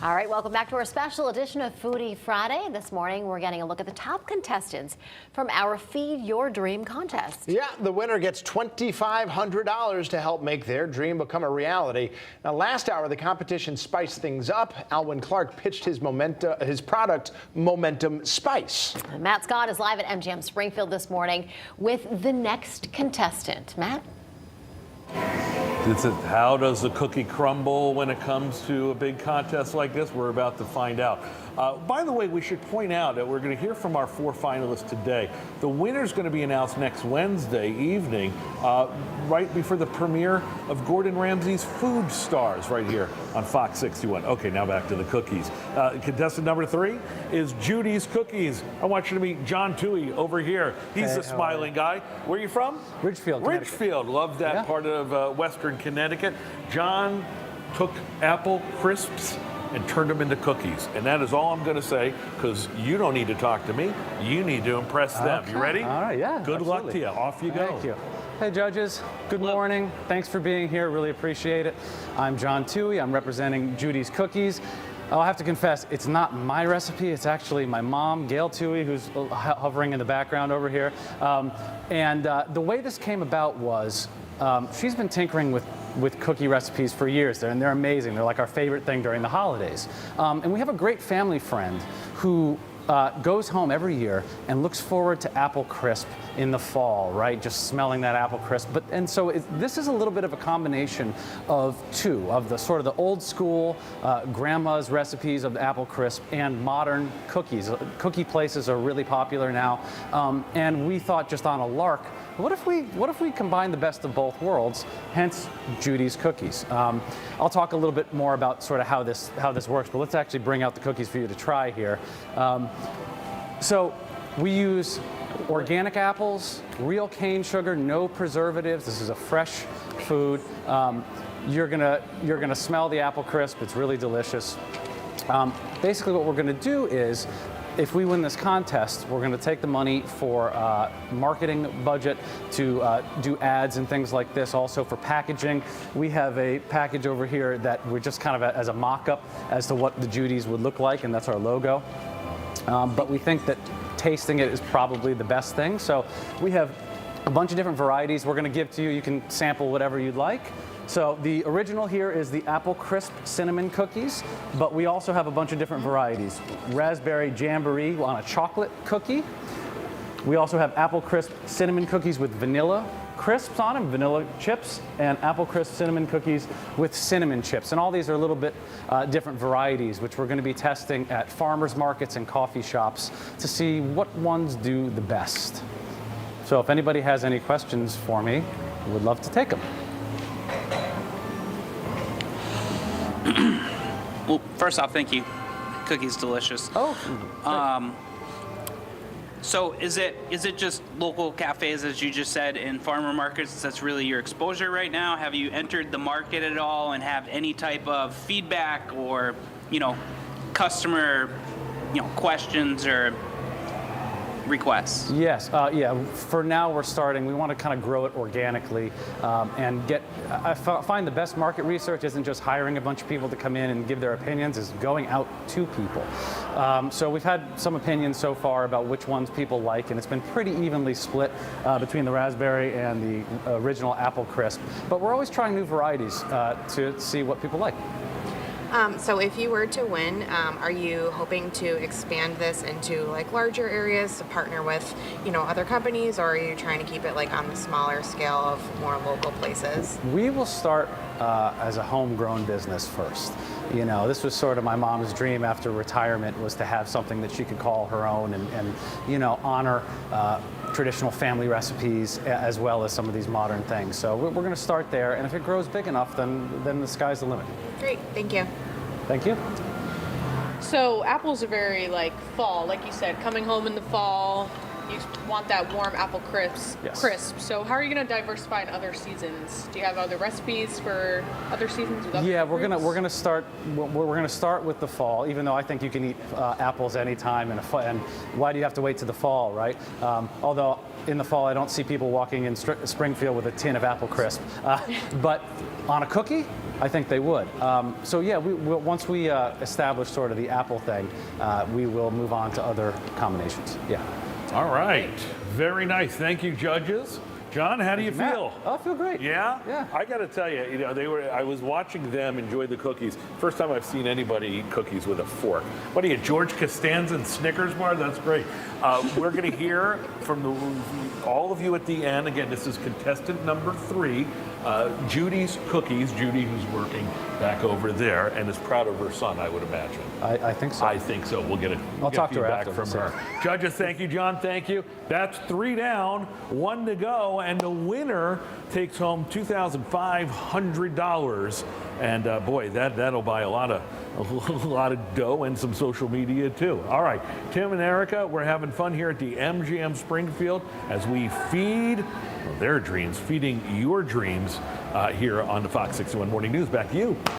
All right, welcome back to our special edition of Foodie Friday. This morning, we're getting a look at the top contestants from our Feed Your Dream contest. Yeah, the winner gets $2,500 to help make their dream become a reality. Now, last hour, the competition spiced things up. Alwyn Clark pitched his product, Momentum Spice. Matt Scott is live at MGM Springfield this morning with the next contestant. Matt? How does the cookie crumble when it comes to a big contest like this? We're about to find out. By the way, we should point out that we're going to hear from our 4 finalists today. The winner's going to be announced next Wednesday evening, right before the premiere of Gordon Ramsay's Food Stars right here on Fox 61. Okay, now back to the cookies. Contestant number 3 is Judi's Cookies. I want you to meet John Tuohy over here. He's the smiling guy. Where are you from? Ridgefield, Ridgefield. Love that part of Western Connecticut. John took apple crisps and turned them into cookies. And that is all I'm going to say, because you don't need to talk to me. You need to impress them. You ready? All right, yeah. Good luck to you. Off you go. Thank you. Hey, judges. Good morning. Thanks for being here. Really appreciate it. I'm John Tuohy. I'm representing Judi's Cookies. I'll have to confess, it's not my recipe. It's actually my mom, Gail Tuohy, who's hovering in the background over here. The way this came about was she's been tinkering with cookie recipes for years, and they're amazing. They're like our favorite thing during the holidays. And we have a great family friend who goes home every year and looks forward to apple crisp in the fall, right? Just smelling that apple crisp. So this is a little bit of a combination of two, of the sort of the old school grandma's recipes of the apple crisp and modern cookies. Cookie places are really popular now. And we thought, just on a lark, what if we combine the best of both worlds, hence Judi's Cookies. I'll talk a little bit more about sort of how this works, but let's actually bring out the cookies for you to try here. So we use organic apples, real cane sugar, no preservatives. This is a fresh food. You're gonna smell the apple crisp. It's really delicious. Basically, what we're gonna do is, if we win this contest, we're going to take the money for marketing budget to do ads and things like this. Also for packaging, we have a package over here that we're just kind of as a mock-up as to what the Judi's would look like, and that's our logo. But we think that tasting it is probably the best thing. So we have a bunch of different varieties we're going to give to you. You can sample whatever you'd like. So the original here is the apple crisp cinnamon cookies, but we also have a bunch of different varieties. Raspberry jamboree on a chocolate cookie. We also have apple crisp cinnamon cookies with vanilla crisps on them, vanilla chips, and apple crisp cinnamon cookies with cinnamon chips. And all these are a little bit different varieties, which we're going to be testing at farmers markets and coffee shops to see what ones do the best. So if anybody has any questions for me, I would love to take them. Well, first off, thank you. Cookie's delicious. Oh. So is it just local cafes, as you just said, and farmer markets? That's really your exposure right now. Have you entered the market at all and have any type of feedback or, customer, questions or requests? Yes, yeah. For now, we're starting. We want to kind of grow it organically and get. I find the best market research isn't just hiring a bunch of people to come in and give their opinions; is going out to people. So we've had some opinions so far about which ones people like, and it's been pretty evenly split between the raspberry and the original apple crisp. But we're always trying new varieties to see what people like. So if you were to win, are you hoping to expand this into like larger areas to partner with, other companies, or are you trying to keep it like on the smaller scale of more local places? We will start as a homegrown business first. This was sort of my mom's dream after retirement, was to have something that she could call her own and honor traditional family recipes as well as some of these modern things. So we're going to start there, and if it grows big enough, then the sky's the limit. Great, thank you. Thank you. So apples are very fall, like you said, coming home in the fall, you want that warm apple crisp. Yes. So how are you going to diversify in other seasons? Do you have other recipes for other seasons with other Yeah, fruits? we're gonna start with the fall. Even though I think you can eat apples anytime and why do you have to wait to the fall, right? Although in the fall I don't see people walking in Springfield with a tin of apple crisp, but on a cookie, I think they would. So yeah, once we establish sort of the apple thing, we will move on to other combinations. Yeah. All right. Very nice. Thank you, judges. John, how do you Matt, feel? I feel great. Yeah? Yeah. I got to tell you, I was watching them enjoy the cookies. First time I've seen anybody eat cookies with a fork. What are you, George Costanza and Snickers bar? That's great. We're going to hear from all of you at the end. Again, this is contestant number 3, Judi's Cookies. Judi, who's working back over there and is proud of her son, I would imagine. I think so. I think so. We'll get I'll talk to her feedback after, from so. her. Judges, thank you. John, thank you. That's 3 down, 1 to go, and the winner takes home $2,500. And boy, that'll buy a lot of dough and some social media too. All right, Tim and Erica, we're having fun here at the MGM Springfield as we feed their dreams, feeding your dreams here on the Fox 61 Morning News. Back to you.